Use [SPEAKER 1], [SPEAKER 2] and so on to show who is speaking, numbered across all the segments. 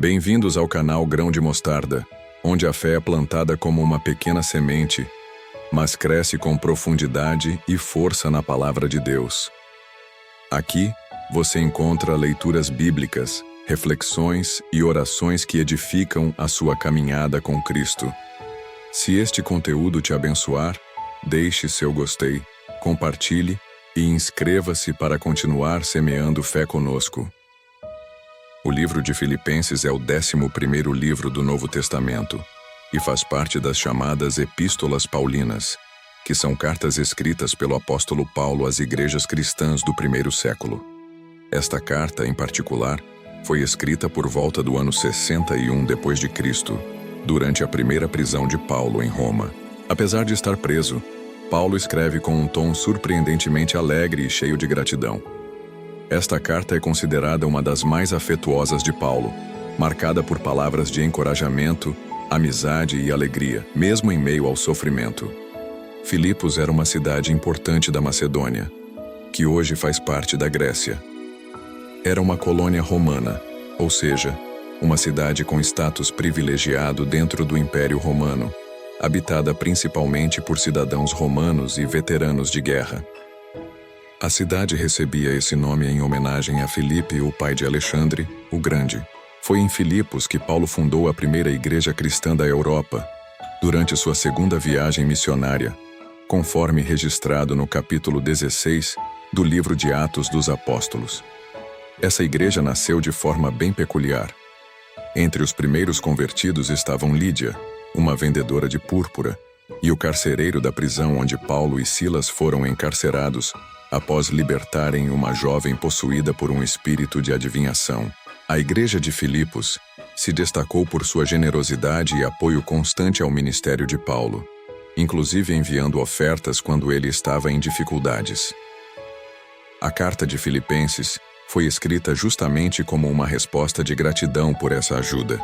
[SPEAKER 1] Bem-vindos ao canal Grão de Mostarda, onde a fé é plantada como uma pequena semente, mas cresce com profundidade e força na Palavra de Deus. Aqui, você encontra leituras bíblicas, reflexões e orações que edificam a sua caminhada com Cristo. Se este conteúdo te abençoar, deixe seu gostei, compartilhe e inscreva-se para continuar semeando fé conosco. O livro de Filipenses é o 11º livro do Novo Testamento e faz parte das chamadas Epístolas Paulinas, que são cartas escritas pelo apóstolo Paulo às igrejas cristãs do primeiro século. Esta carta, em particular, foi escrita por volta do ano 61 d.C., durante a primeira prisão de Paulo em Roma. Apesar de estar preso, Paulo escreve com um tom surpreendentemente alegre e cheio de gratidão. Esta carta é considerada uma das mais afetuosas de Paulo, marcada por palavras de encorajamento, amizade e alegria, mesmo em meio ao sofrimento. Filipos era uma cidade importante da Macedônia, que hoje faz parte da Grécia. Era uma colônia romana, ou seja, uma cidade com status privilegiado dentro do Império Romano, habitada principalmente por cidadãos romanos e veteranos de guerra. A cidade recebia esse nome em homenagem a Filipe, o pai de Alexandre, o Grande. Foi em Filipos que Paulo fundou a primeira igreja cristã da Europa, durante sua segunda viagem missionária, conforme registrado no capítulo 16 do livro de Atos dos Apóstolos. Essa igreja nasceu de forma bem peculiar. Entre os primeiros convertidos estavam Lídia, uma vendedora de púrpura, e o carcereiro da prisão onde Paulo e Silas foram encarcerados, após libertarem uma jovem possuída por um espírito de adivinhação. A igreja de Filipos se destacou por sua generosidade e apoio constante ao ministério de Paulo, inclusive enviando ofertas quando ele estava em dificuldades. A carta de Filipenses foi escrita justamente como uma resposta de gratidão por essa ajuda,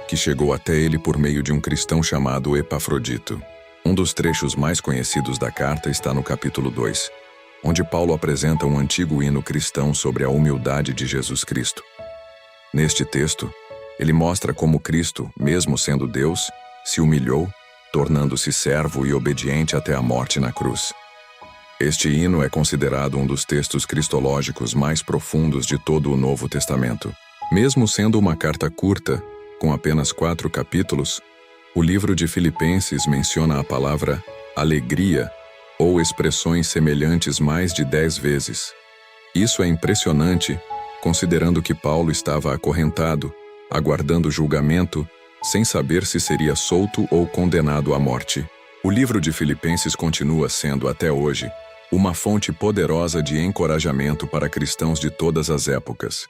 [SPEAKER 1] que chegou até ele por meio de um cristão chamado Epafrodito. Um dos trechos mais conhecidos da carta está no capítulo 2, onde Paulo apresenta um antigo hino cristão sobre a humildade de Jesus Cristo. Neste texto, ele mostra como Cristo, mesmo sendo Deus, se humilhou, tornando-se servo e obediente até a morte na cruz. Este hino é considerado um dos textos cristológicos mais profundos de todo o Novo Testamento. Mesmo sendo uma carta curta, com apenas 4 capítulos, o livro de Filipenses menciona a palavra alegria ou expressões semelhantes mais de 10 vezes. Isso é impressionante, considerando que Paulo estava acorrentado, aguardando julgamento, sem saber se seria solto ou condenado à morte. O livro de Filipenses continua sendo, até hoje, uma fonte poderosa de encorajamento para cristãos de todas as épocas.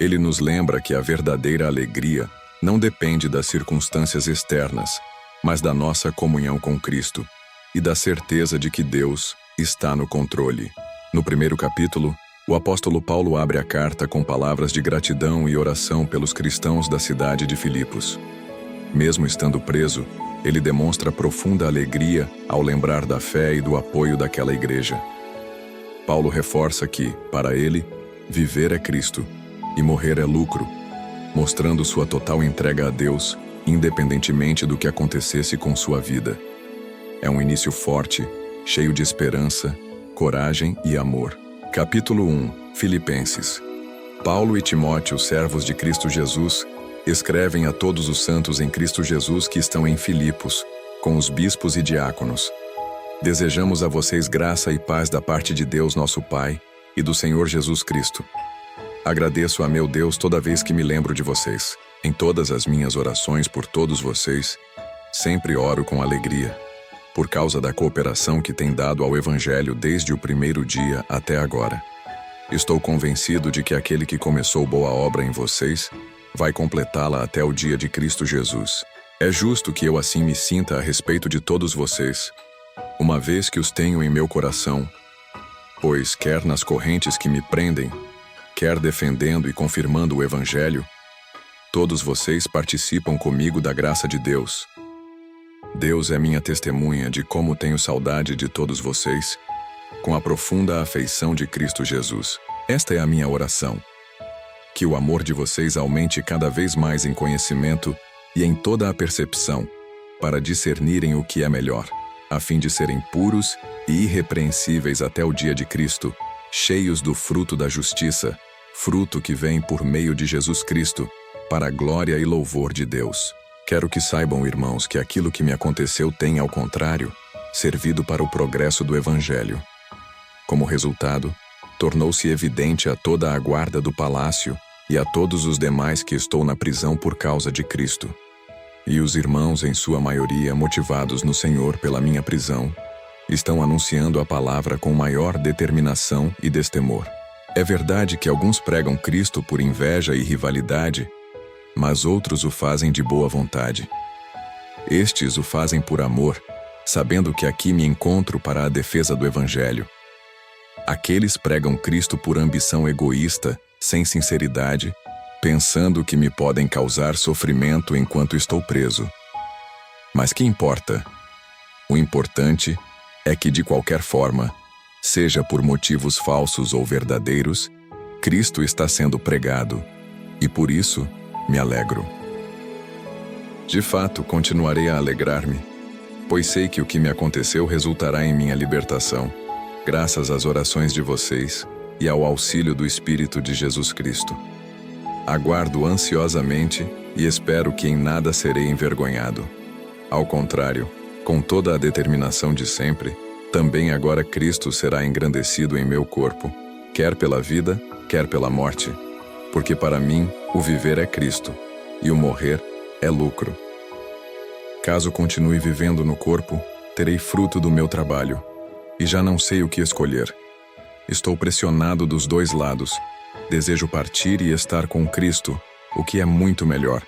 [SPEAKER 1] Ele nos lembra que a verdadeira alegria não depende das circunstâncias externas, mas da nossa comunhão com Cristo e da certeza de que Deus está no controle. No primeiro capítulo, o apóstolo Paulo abre a carta com palavras de gratidão e oração pelos cristãos da cidade de Filipos. Mesmo estando preso, ele demonstra profunda alegria ao lembrar da fé e do apoio daquela igreja. Paulo reforça que, para ele, viver é Cristo e morrer é lucro, mostrando sua total entrega a Deus, independentemente do que acontecesse com sua vida. É um início forte, cheio de esperança, coragem e amor. Capítulo 1. Filipenses. Paulo e Timóteo, servos de Cristo Jesus, escrevem a todos os santos em Cristo Jesus que estão em Filipos, com os bispos e diáconos. Desejamos a vocês graça e paz da parte de Deus nosso Pai e do Senhor Jesus Cristo. Agradeço a meu Deus toda vez que me lembro de vocês. Em todas as minhas orações por todos vocês, sempre oro com alegria, por causa da cooperação que tem dado ao Evangelho desde o primeiro dia até agora. Estou convencido de que aquele que começou boa obra em vocês vai completá-la até o dia de Cristo Jesus. É justo que eu assim me sinta a respeito de todos vocês, uma vez que os tenho em meu coração, pois quer nas correntes que me prendem, quer defendendo e confirmando o Evangelho, todos vocês participam comigo da graça de Deus. Deus é minha testemunha de como tenho saudade de todos vocês, com a profunda afeição de Cristo Jesus. Esta é a minha oração. Que o amor de vocês aumente cada vez mais em conhecimento e em toda a percepção, para discernirem o que é melhor, a fim de serem puros e irrepreensíveis até o dia de Cristo, cheios do fruto da justiça, fruto que vem por meio de Jesus Cristo, para a glória e louvor de Deus. Quero que saibam, irmãos, que aquilo que me aconteceu tem, ao contrário, servido para o progresso do Evangelho. Como resultado, tornou-se evidente a toda a guarda do palácio e a todos os demais que estou na prisão por causa de Cristo. E os irmãos, em sua maioria, motivados no Senhor pela minha prisão, estão anunciando a palavra com maior determinação e destemor. É verdade que alguns pregam Cristo por inveja e rivalidade, mas outros o fazem de boa vontade. Estes o fazem por amor, sabendo que aqui me encontro para a defesa do Evangelho. Aqueles pregam Cristo por ambição egoísta, sem sinceridade, pensando que me podem causar sofrimento enquanto estou preso. Mas que importa? O importante é que, de qualquer forma, seja por motivos falsos ou verdadeiros, Cristo está sendo pregado, e por isso me alegro. De fato, continuarei a alegrar-me, pois sei que o que me aconteceu resultará em minha libertação, graças às orações de vocês e ao auxílio do Espírito de Jesus Cristo. Aguardo ansiosamente e espero que em nada serei envergonhado. Ao contrário, com toda a determinação de sempre, também agora Cristo será engrandecido em meu corpo, quer pela vida, quer pela morte. Porque para mim, o viver é Cristo, e o morrer é lucro. Caso continue vivendo no corpo, terei fruto do meu trabalho, e já não sei o que escolher. Estou pressionado dos dois lados. Desejo partir e estar com Cristo, o que é muito melhor.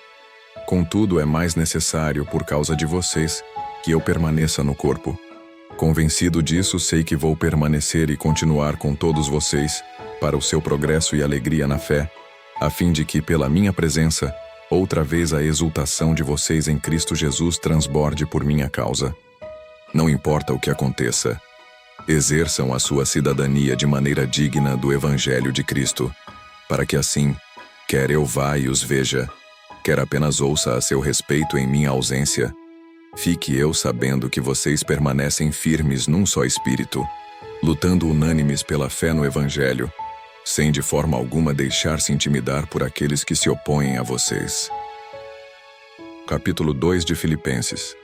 [SPEAKER 1] Contudo, é mais necessário, por causa de vocês, que eu permaneça no corpo. Convencido disso, sei que vou permanecer e continuar com todos vocês, para o seu progresso e alegria na fé, a fim de que, pela minha presença, outra vez a exultação de vocês em Cristo Jesus transborde por minha causa. Não importa o que aconteça, exerçam a sua cidadania de maneira digna do Evangelho de Cristo, para que assim, quer eu vá e os veja, quer apenas ouça a seu respeito em minha ausência, fique eu sabendo que vocês permanecem firmes num só espírito, lutando unânimes pela fé no Evangelho, sem de forma alguma deixar-se intimidar por aqueles que se opõem a vocês. Capítulo 2 de Filipenses.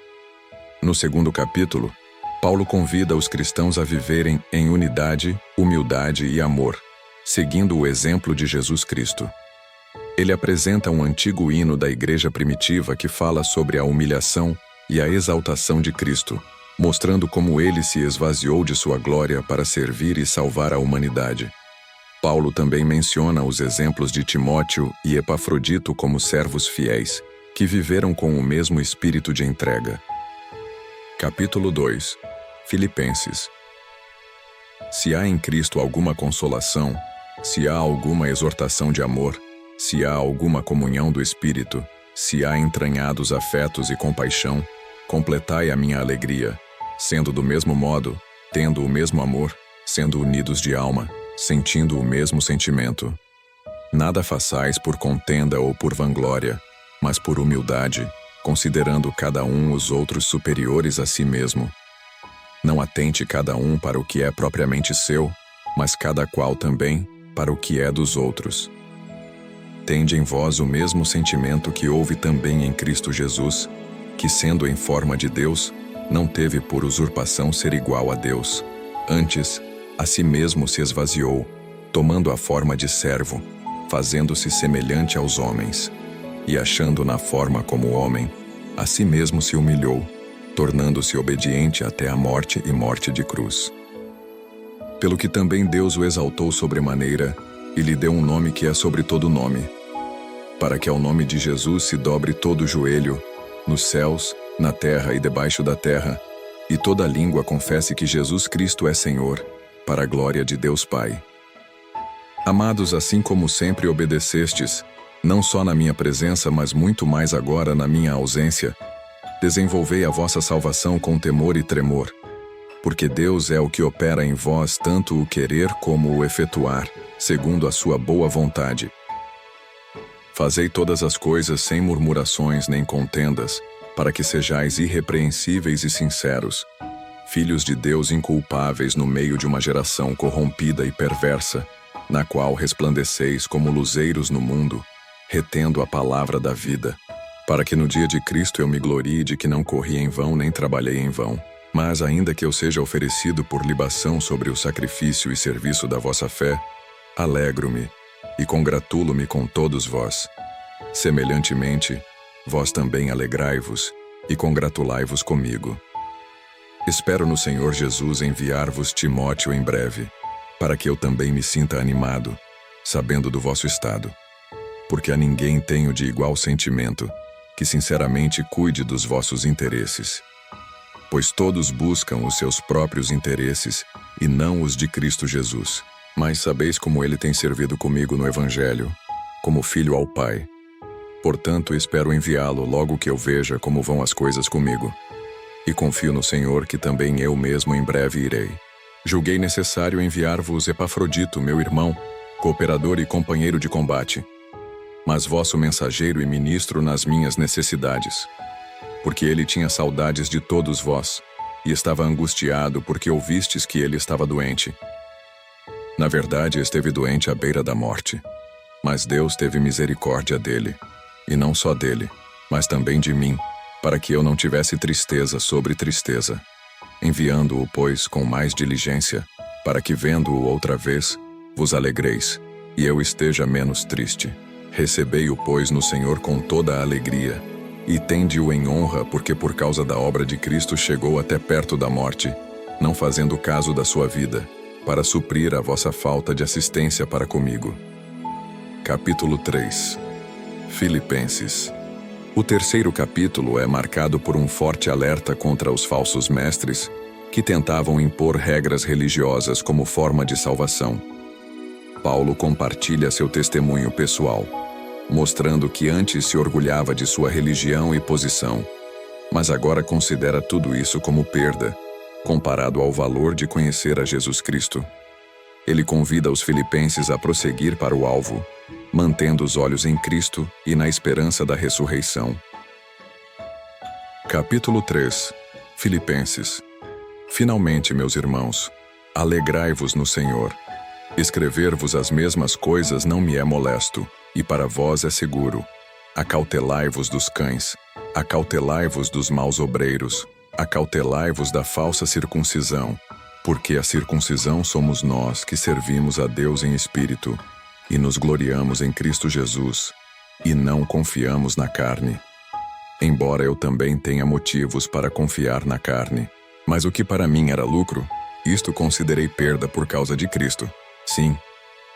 [SPEAKER 1] No segundo capítulo, Paulo convida os cristãos a viverem em unidade, humildade e amor, seguindo o exemplo de Jesus Cristo. Ele apresenta um antigo hino da igreja primitiva que fala sobre a humilhação e a exaltação de Cristo, mostrando como ele se esvaziou de sua glória para servir e salvar a humanidade. Paulo também menciona os exemplos de Timóteo e Epafrodito como servos fiéis, que viveram com o mesmo espírito de entrega. Capítulo 2. Filipenses. Se há em Cristo alguma consolação, se há alguma exortação de amor, se há alguma comunhão do Espírito, se há entranhados afetos e compaixão, completai a minha alegria, sendo do mesmo modo, tendo o mesmo amor, sendo unidos de alma, sentindo o mesmo sentimento. Nada façais por contenda ou por vanglória, mas por humildade, considerando cada um os outros superiores a si mesmo. Não atente cada um para o que é propriamente seu, mas cada qual também para o que é dos outros. Tende em vós o mesmo sentimento que houve também em Cristo Jesus, que, sendo em forma de Deus, não teve por usurpação ser igual a Deus. Antes, a si mesmo se esvaziou, tomando a forma de servo, fazendo-se semelhante aos homens. E achando na forma como homem, a si mesmo se humilhou, tornando-se obediente até a morte e morte de cruz. Pelo que também Deus o exaltou sobremaneira, e lhe deu um nome que é sobre todo nome, para que ao nome de Jesus se dobre todo o joelho, nos céus, na terra e debaixo da terra, e toda língua confesse que Jesus Cristo é Senhor, para a glória de Deus Pai. Amados, assim como sempre obedecestes, não só na minha presença, mas muito mais agora na minha ausência, desenvolvei a vossa salvação com temor e tremor, porque Deus é o que opera em vós tanto o querer como o efetuar, segundo a sua boa vontade. Fazei todas as coisas sem murmurações nem contendas, para que sejais irrepreensíveis e sinceros, filhos de Deus inculpáveis no meio de uma geração corrompida e perversa, na qual resplandeceis como luzeiros no mundo, retendo a palavra da vida, para que no dia de Cristo eu me glorie de que não corri em vão nem trabalhei em vão. Mas ainda que eu seja oferecido por libação sobre o sacrifício e serviço da vossa fé, alegro-me e congratulo-me com todos vós. Semelhantemente, vós também alegrai-vos e congratulai-vos comigo. Espero no Senhor Jesus enviar-vos Timóteo em breve, para que eu também me sinta animado, sabendo do vosso estado. Porque a ninguém tenho de igual sentimento, que sinceramente cuide dos vossos interesses. Pois todos buscam os seus próprios interesses e não os de Cristo Jesus. Mas sabeis como ele tem servido comigo no Evangelho, como filho ao Pai. Portanto, espero enviá-lo logo que eu veja como vão as coisas comigo. E confio no Senhor que também eu mesmo em breve irei. Julguei necessário enviar-vos Epafrodito, meu irmão, cooperador e companheiro de combate, mas vosso mensageiro e ministro nas minhas necessidades. Porque ele tinha saudades de todos vós, e estava angustiado porque ouvistes que ele estava doente. Na verdade, esteve doente à beira da morte, mas Deus teve misericórdia dele, e não só dele, mas também de mim, para que eu não tivesse tristeza sobre tristeza, enviando-o, pois, com mais diligência, para que, vendo-o outra vez, vos alegreis, e eu esteja menos triste. Recebei-o, pois, no Senhor com toda a alegria, e tende-o em honra, porque por causa da obra de Cristo chegou até perto da morte, não fazendo caso da sua vida, para suprir a vossa falta de assistência para comigo. Capítulo 3. Filipenses. O terceiro capítulo é marcado por um forte alerta contra os falsos mestres, que tentavam impor regras religiosas como forma de salvação. Paulo compartilha seu testemunho pessoal, mostrando que antes se orgulhava de sua religião e posição, mas agora considera tudo isso como perda, comparado ao valor de conhecer a Jesus Cristo. Ele convida os filipenses a prosseguir para o alvo, mantendo os olhos em Cristo e na esperança da ressurreição. Capítulo 3. Filipenses. Finalmente, meus irmãos, alegrai-vos no Senhor. Escrever-vos as mesmas coisas não me é molesto, e para vós é seguro. Acautelai-vos dos cães, acautelai-vos dos maus obreiros, acautelai-vos da falsa circuncisão, porque a circuncisão somos nós que servimos a Deus em espírito, e nos gloriamos em Cristo Jesus, e não confiamos na carne. Embora eu também tenha motivos para confiar na carne, mas o que para mim era lucro, isto considerei perda por causa de Cristo. Sim,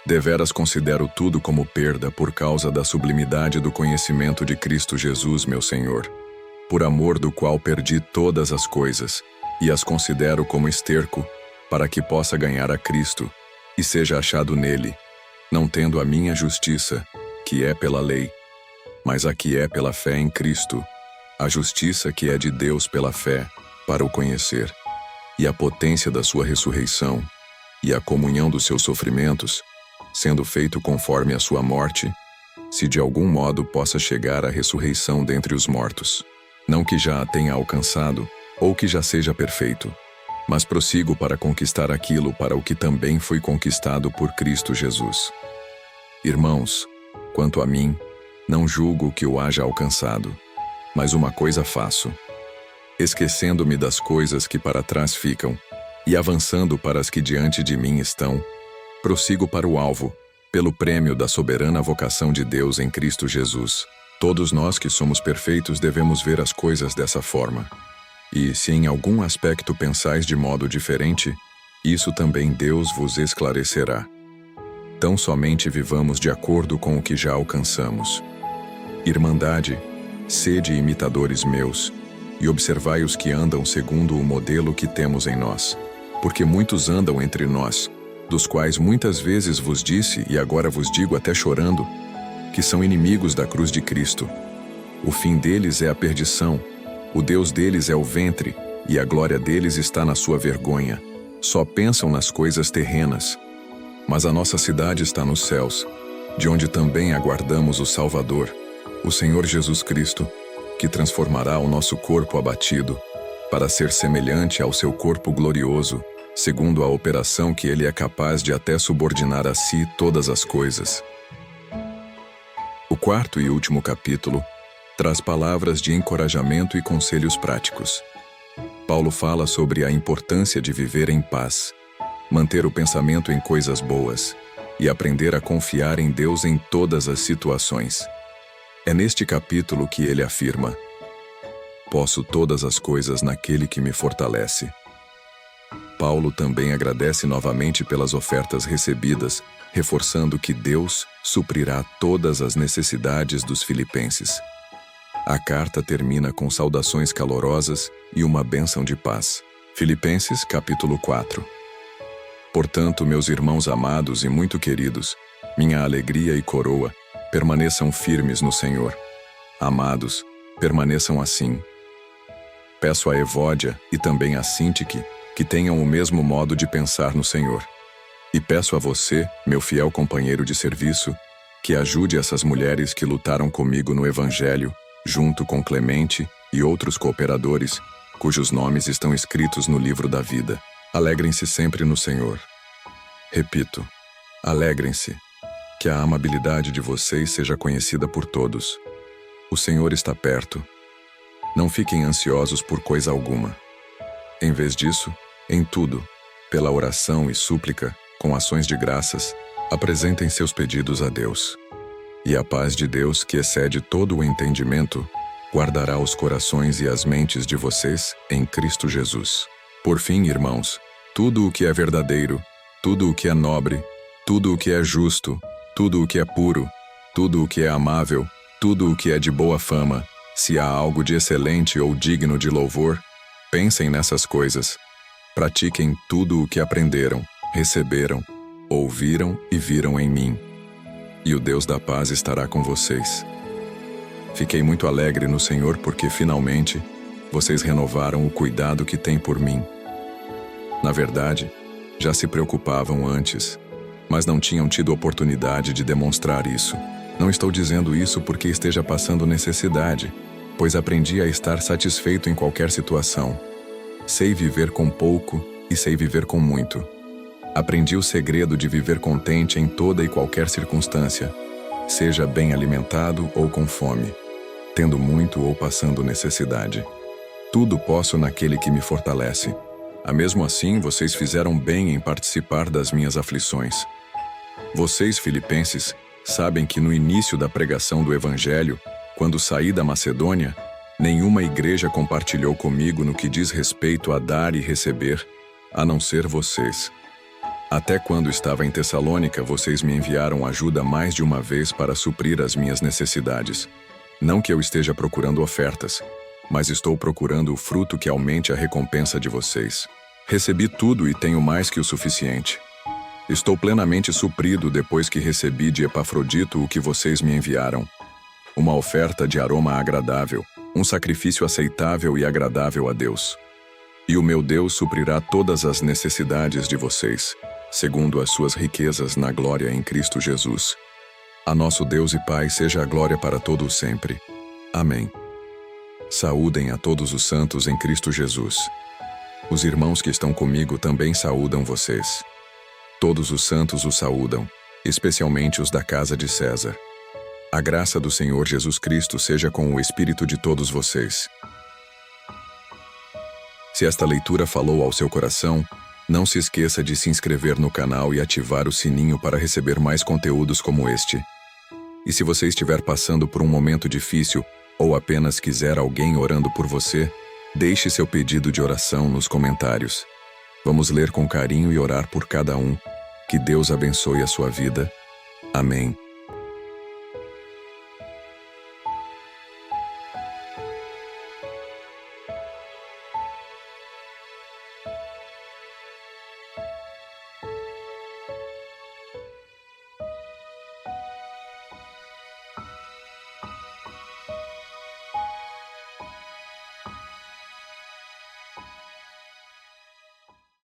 [SPEAKER 1] deveras considero tudo como perda por causa da sublimidade do conhecimento de Cristo Jesus, meu Senhor, por amor do qual perdi todas as coisas, e as considero como esterco, para que possa ganhar a Cristo, e seja achado nele, não tendo a minha justiça, que é pela lei, mas a que é pela fé em Cristo, a justiça que é de Deus pela fé, para o conhecer, e a potência da sua ressurreição, e a comunhão dos seus sofrimentos, sendo feito conforme a sua morte, se de algum modo possa chegar à ressurreição dentre os mortos. Não que já a tenha alcançado, ou que já seja perfeito, mas prossigo para conquistar aquilo para o que também fui conquistado por Cristo Jesus. Irmãos, quanto a mim, não julgo que o haja alcançado, mas uma coisa faço, esquecendo-me das coisas que para trás ficam, e avançando para as que diante de mim estão, prossigo para o alvo, pelo prêmio da soberana vocação de Deus em Cristo Jesus. Todos nós que somos perfeitos devemos ver as coisas dessa forma. E, se em algum aspecto pensais de modo diferente, isso também Deus vos esclarecerá. Tão somente vivamos de acordo com o que já alcançamos. Irmandade, sede imitadores meus, e observai os que andam segundo o modelo que temos em nós. Porque muitos andam entre nós, dos quais muitas vezes vos disse, e agora vos digo até chorando, que são inimigos da cruz de Cristo. O fim deles é a perdição, o Deus deles é o ventre, e a glória deles está na sua vergonha. Só pensam nas coisas terrenas. Mas a nossa cidade está nos céus, de onde também aguardamos o Salvador, o Senhor Jesus Cristo, que transformará o nosso corpo abatido, para ser semelhante ao seu corpo glorioso, segundo a operação que ele é capaz de até subordinar a si todas as coisas. O quarto e último capítulo traz palavras de encorajamento e conselhos práticos. Paulo fala sobre a importância de viver em paz, manter o pensamento em coisas boas e aprender a confiar em Deus em todas as situações. É neste capítulo que ele afirma: posso todas as coisas naquele que me fortalece. Paulo também agradece novamente pelas ofertas recebidas, reforçando que Deus suprirá todas as necessidades dos filipenses. A carta termina com saudações calorosas e uma bênção de paz. Filipenses, capítulo 4. Portanto, meus irmãos amados e muito queridos, minha alegria e coroa, permaneçam firmes no Senhor. Amados, permaneçam assim. Peço a Evódia e também a Sintique que tenham o mesmo modo de pensar no Senhor. E peço a você, meu fiel companheiro de serviço, que ajude essas mulheres que lutaram comigo no Evangelho, junto com Clemente e outros cooperadores, cujos nomes estão escritos no livro da vida. Alegrem-se sempre no Senhor. Repito, alegrem-se, que a amabilidade de vocês seja conhecida por todos. O Senhor está perto. Não fiquem ansiosos por coisa alguma. Em vez disso, em tudo, pela oração e súplica, com ações de graças, apresentem seus pedidos a Deus. E a paz de Deus, que excede todo o entendimento, guardará os corações e as mentes de vocês em Cristo Jesus. Por fim, irmãos, tudo o que é verdadeiro, tudo o que é nobre, tudo o que é justo, tudo o que é puro, tudo o que é amável, tudo o que é de boa fama, se há algo de excelente ou digno de louvor, pensem nessas coisas. Pratiquem tudo o que aprenderam, receberam, ouviram e viram em mim. E o Deus da paz estará com vocês. Fiquei muito alegre no Senhor porque, finalmente, vocês renovaram o cuidado que têm por mim. Na verdade, já se preocupavam antes, mas não tinham tido oportunidade de demonstrar isso. Não estou dizendo isso porque esteja passando necessidade, pois aprendi a estar satisfeito em qualquer situação. Sei viver com pouco e sei viver com muito. Aprendi o segredo de viver contente em toda e qualquer circunstância, seja bem alimentado ou com fome, tendo muito ou passando necessidade. Tudo posso naquele que me fortalece. Mesmo assim, vocês fizeram bem em participar das minhas aflições. Vocês, filipenses, sabem que no início da pregação do Evangelho, quando saí da Macedônia, nenhuma igreja compartilhou comigo no que diz respeito a dar e receber, a não ser vocês. Até quando estava em Tessalônica, vocês me enviaram ajuda mais de uma vez para suprir as minhas necessidades. Não que eu esteja procurando ofertas, mas estou procurando o fruto que aumente a recompensa de vocês. Recebi tudo e tenho mais que o suficiente. Estou plenamente suprido depois que recebi de Epafrodito o que vocês me enviaram. Uma oferta de aroma agradável, um sacrifício aceitável e agradável a Deus. E o meu Deus suprirá todas as necessidades de vocês, segundo as suas riquezas na glória em Cristo Jesus. A nosso Deus e Pai seja a glória para todo o sempre. Amém. Saúdem a todos os santos em Cristo Jesus. Os irmãos que estão comigo também saúdam vocês. Todos os santos os saúdam, especialmente os da casa de César. A graça do Senhor Jesus Cristo seja com o espírito de todos vocês. Se esta leitura falou ao seu coração, não se esqueça de se inscrever no canal e ativar o sininho para receber mais conteúdos como este. E se você estiver passando por um momento difícil ou apenas quiser alguém orando por você, deixe seu pedido de oração nos comentários. Vamos ler com carinho e orar por cada um. Que Deus abençoe a sua vida. Amém.